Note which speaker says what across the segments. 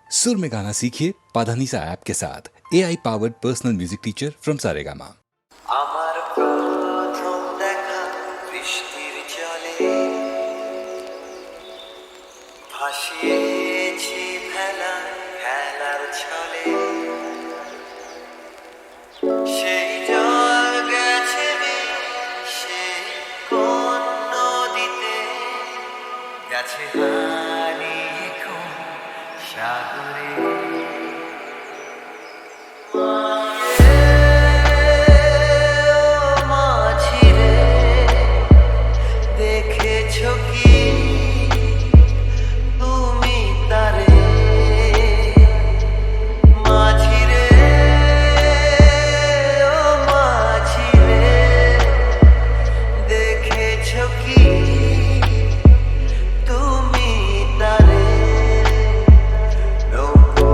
Speaker 1: सुर में गाना सीखिए पाधानीसा ऐप के साथ AI powered personal music teacher from Saregama.
Speaker 2: আমার প্রথম দেখা বৃষ্টির জলে ভাসিয়েছি ভেলা খেলার ছলে সেই জল গেছে সে কোন নদীতে গেছে হারিয়ে কোন সাগরে দেখেছো কি তুমি তারে মাঝিরে ও মাঝিরে দেখেছো কি তুমি তারে নৌকো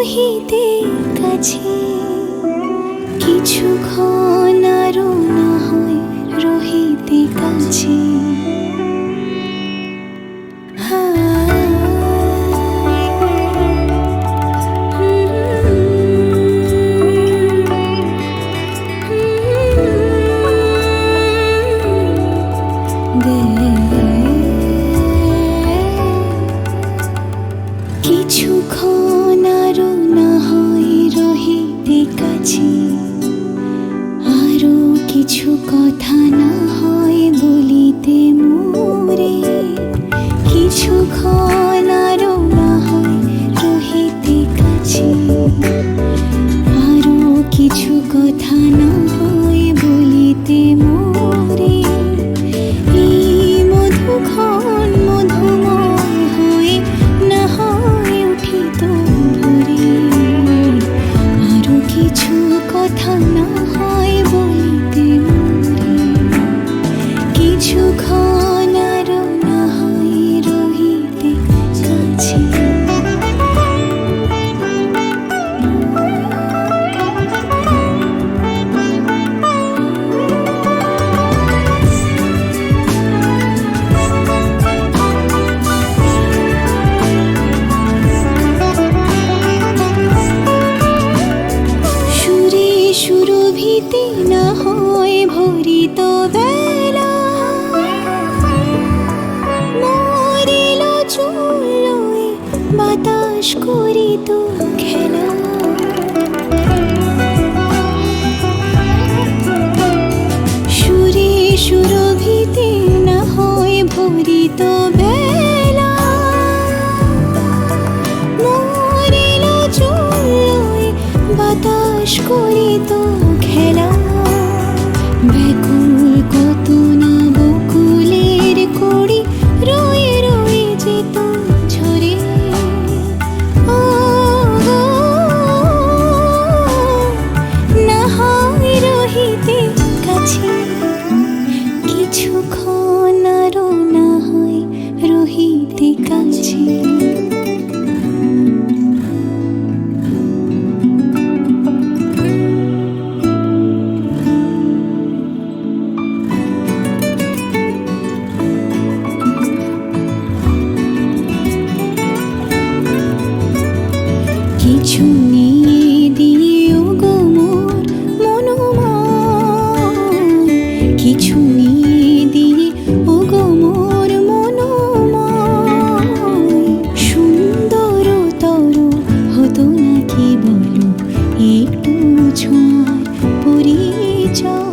Speaker 3: রহিতে কাছে কিছুক্ষণ আরো না হয় রহিতে কাছে কিছুক্ষণ আরো না হয় রহিতে কাছে আরো কিছু কথা না হয় বলিতে মোরে কিছুক্ষণ আরো না হয় রহিতে কাছে আরো কিছু কথা না হয় বলিতে মোরে এই মধুক্ষণ মধুময় হয়ে না হয় উঠিত ভোরে আরো কিছু কথা না হয় বলিতে মোরে কিছুক্ষণ আরো না হয় রহিতে কাছে সুরে সুরভিতে না হয় ভরিত বেলা মরিল চুলোয় বাতাস করিত খেলা সুরে সুরভিতে না হয় ভরিত বেলা মরিল চুলোয় বাতাস করিত খেলা ব্যাকুল কত না বকুলের কড়ি রয়ে রয়ে যেত ঝরে ও গো, না হয় রহিতে কাছে কিছুক্ষণ আরো না হয় রহিতে কাছে কিছু নিয়ে দিও গো মোর মনোময় কিছু নিয়ে দিয়ে ও গো মোর মনোময় সুন্দর তর হতো নাকি বলো একটু ছোঁয়ার পরিচয়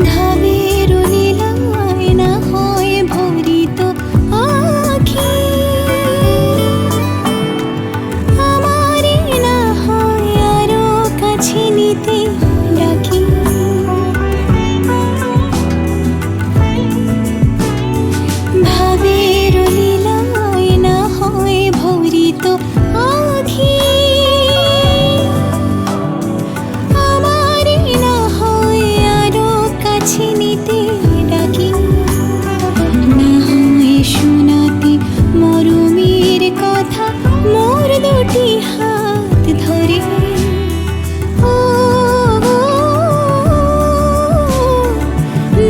Speaker 3: ভাবের লীলায় না হয় ভরিত আখি আমারে না হয় আরো কাছে নিতে ডাকি ভাবের লীলায় না হয় ভরিত আখি আমারে না হয় আরো কাছে নিতে ডাকি না হয় শোনাতে মরমের কথা মোর দুটি হাত ধরে ও গো,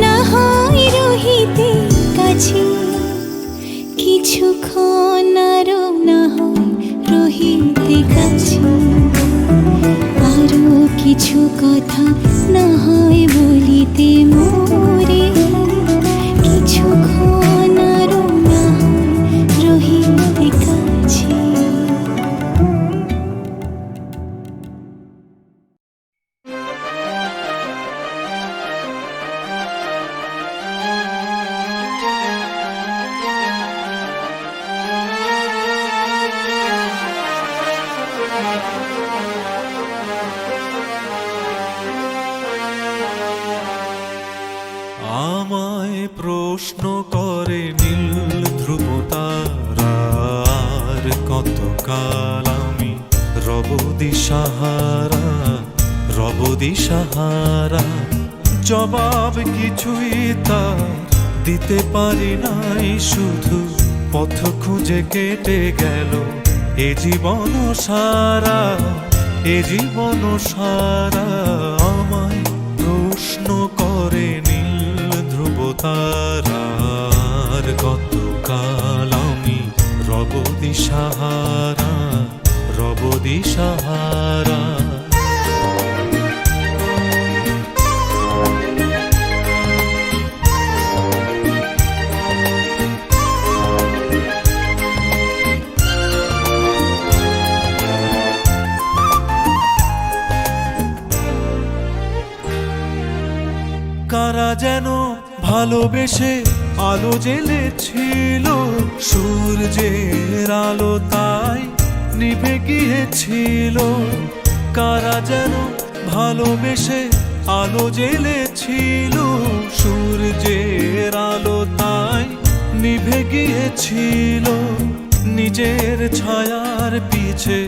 Speaker 3: না হয় রহিতে কাছে কিছুক্ষণ আরো না হয় রহিতে কাছে আরো কিছু কথা না হয় বলিতে মোরে কিছুক্ষণ আরো না হয় রহিতে কাছে
Speaker 4: আমায় প্রশ্ন করে নীল ধ্রুব তারার কতকাল আমি রব দিশাহারা রব দিশাহারা জবাব কিছুই তার দিতে পারি নাই শুধু পথ খুঁজে কেটে গেল এ জীবন সারা, এ জীবন সারা আমায় প্রশ্ন করে নীল ধ্রুব তারার। কতকাল আমি রব দিশাহারা, রব দিশাহারা। কারা যেন ভালোবেসে আলো জ্বেলেছিল, সূর্যের আলো তাই নিভে গিয়েছিল। কারা যেন ভালোবেসে আলো জ্বেলেছিল, সূর্যের আলো তাই নিভে গিয়েছিল। নিজের ছায়ার পিছে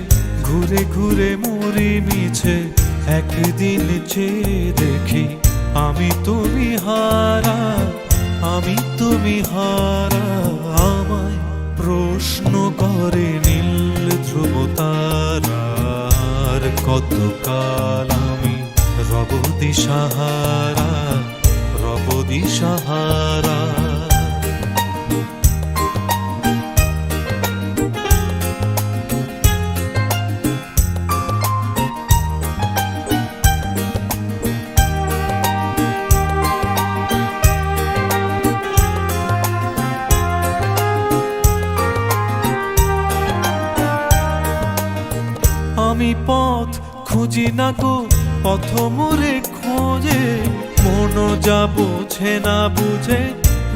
Speaker 4: ঘুরে ঘুরে মরি মিছে, একদিন চেয়ে দেখি আমি তুমি হারা, আমি তুমি হারা। আমায় প্রশ্ন করে নীল ধ্রুব তারার। কতকাল আমি রব দিশাহারা, রব দিশাহারা। আমি পথ খুঁজি না গো, পথ মোরে খোঁজে। মন যা বোঝে না বুঝে,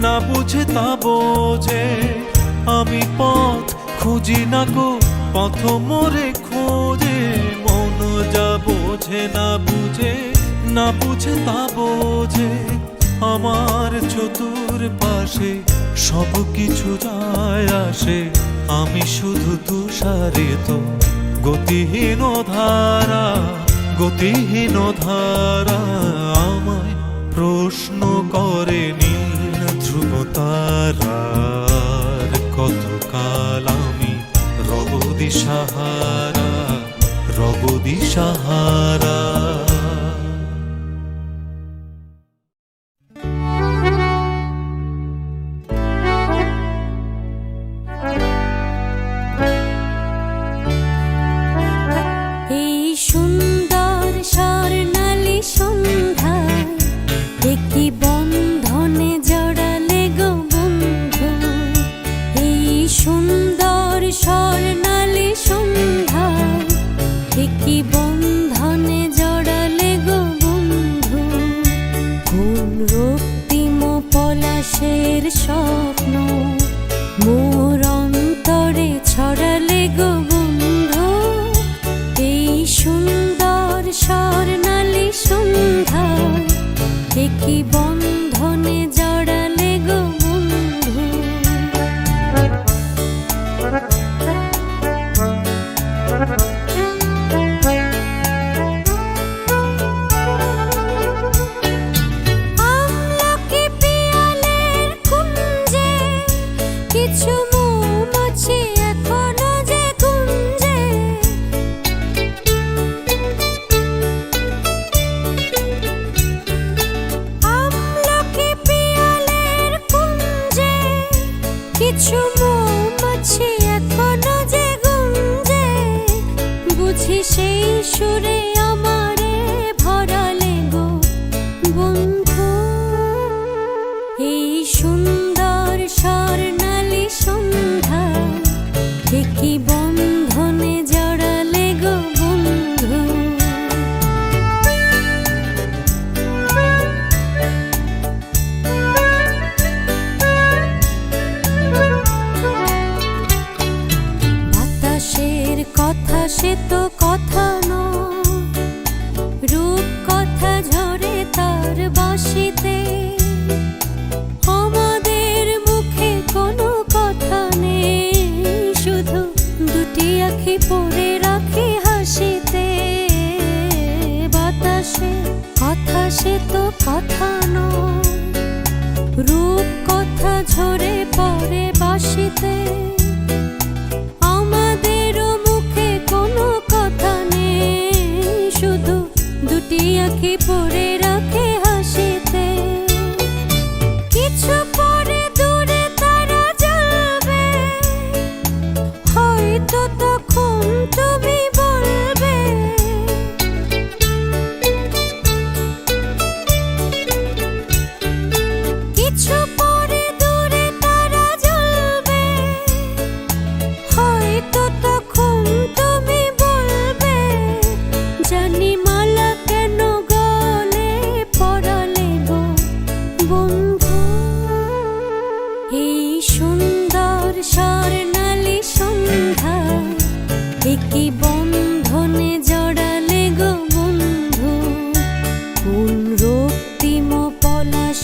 Speaker 4: না বুঝে তা বোঝে। আমি পথ খুঁজি না গো, পথ মোরে খোঁজে। মন যা বোঝে না বুঝে, না বুঝে তা বোঝে। আমার চতুর পাশে সব কিছু যায় আসে, আমি শুধু তুষারিত গতিহীন ধারা, গতিহীন ধারা। আমায় প্রশ্ন করে নীল ধ্রুব তারার। কতকাল আমি রব দিশাহারা, রব দিশাহারা।
Speaker 3: স্বপ্ন মোর অন্তরে ছড়ালে গো বন্ধু। এই সুন্দর স্বর্ণালী সন্ধ্যায় কি বন্ধনে জড়ালে গো বন্ধু। কিছু মৌমাছি এখনো যে গুঞ্জে, আমলকি পিয়ালের কুঞ্জে কিছু মৌমাছি এখনো যে গুঞ্জে। বুঝি সেই সুরে আমারে ভরালে গো বন্ধু। এই সুন্দর স্বর্ণালী সন্ধ্যা কি বন্ধনে জড়ালে গো বন্ধু। বাতাসের কথা সে তো কথা নয়, রূপ কথা ঝরে তার বাঁশি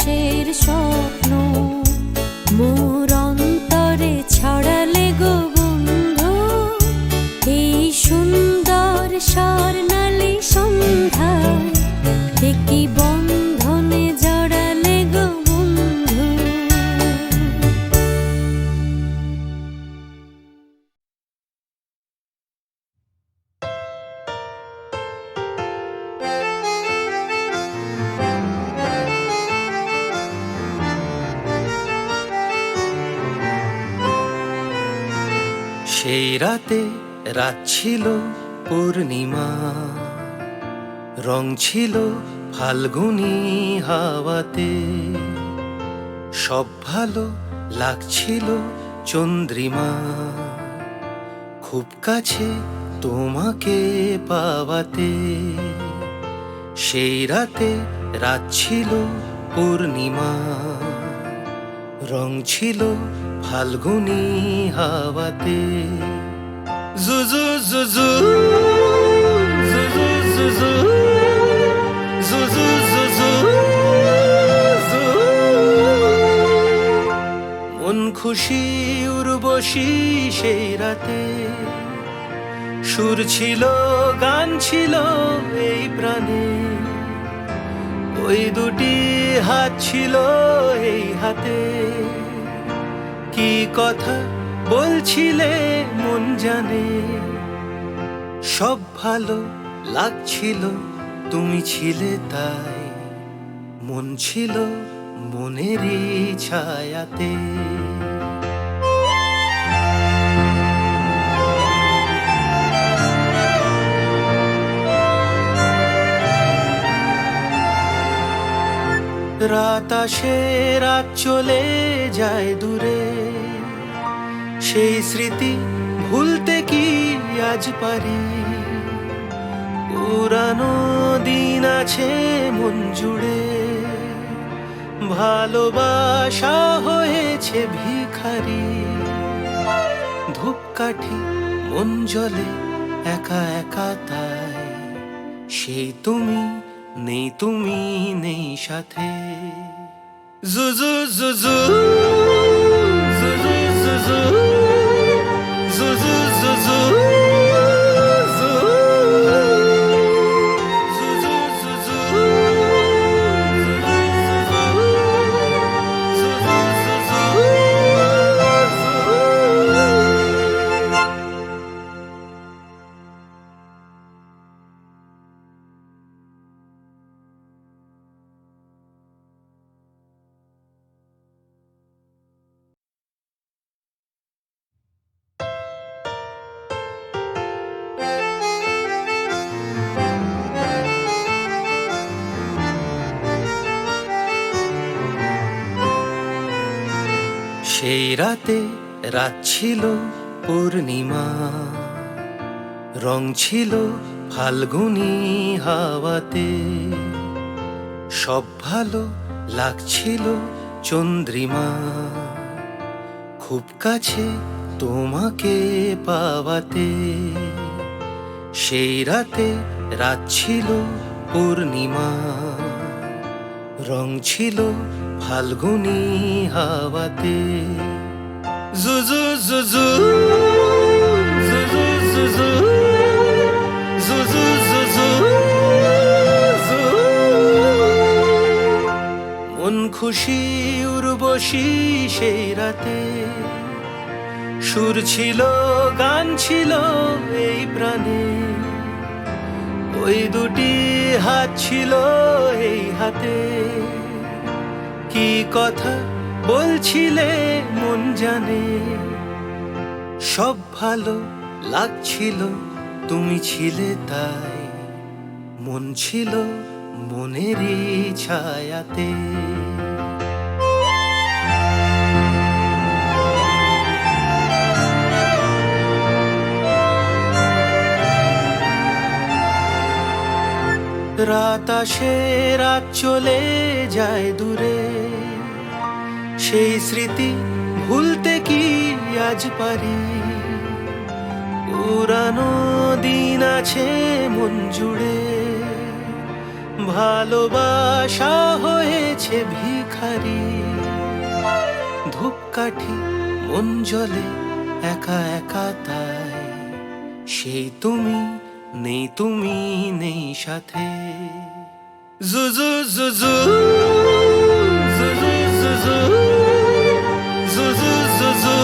Speaker 5: আকাশের স্বপ্ন মোর অন্তরে ছড়ালে গো বন্ধু, এই সুন্দর স্বর্ণালী সন্ধ্যায় একটি বন্ধনে জড়ালে গো বন্ধু।
Speaker 2: সেই রাতে রাত ছিল পূর্ণিমা, রং ছিল ফাল্গুনি হাওয়াতে, সব ভালো লাগছিল চন্দ্রিমা, খুব কাছে তোমাকে পাওয়াতে। সেই রাতে রাত ছিল পূর্ণিমা, রং ছিল ফাল্গুনি হাওয়াতে। জুজু জুজু জুজু জুজু জুজু জুজু জু। মন খুশি উর্বশী সেই রাতে, সুর ছিল গান ছিল এই প্রাণে, ওই দুটি হাত ছিল এই হাতে। কি কথা বলছিলে মন জানে, সব ভালো লাগছিল তুমি ছিলে তাই, মন ছিল মনেরই ছায়াতে। রাত আসে রাত চলে যায় দূরে, সেই স্মৃতি ভুলতে কি আজ পারি। পুরানো দিন আছে মন জুড়ে, ভালোবাসা হয়েছে ভিখারি। ধূপকাঠি মন জ্বলে একা একা তাই, সেই তুমি নেই, তুমি নেই সাথে। জুজু জুজু জুজু জুজু জুজু জুজু জু। জুজু জুজু জুজু জুজু। সেই রাতে রাত ছিল পূর্ণিমা, রং ছিল ফাল্গুনি হাওয়াতে, সব ভালো লাগছিল চন্দ্রিমা, খুব কাছে তোমাকে পাওয়াতে। সেই রাতে রাত ছিল পূর্ণিমা, রং ছিল ফাল্গুনি হাওয়াতে। জুজু জুজু জুজু জুজু জুজু জুজু জু। মন খুশি উর্বশী সেই রাতে, সুর ছিল গান ছিল এই প্রাণে, ওই দুটি হাত ছিল এই হাতে। কি কথা বলছিলে মন জানে, সব ভালো লাগছিল তুমি ছিলে তাই, মন ছিল মনেরই ছায়াতে। রাত আসে রাত চলে যায় দূরে, সেই স্মৃতি ভুলতে কি আজ পারি। পুরানো দিন আছে মন জুড়ে, ভালোবাসা হয়েছে ভিখারি, ধূপকাঠি মন জ্বলে একা একা তাই, সেই তুমি নেই, তুমি নেই সাথে। জুজু জুজু জুজু জুজু জুজু জুজু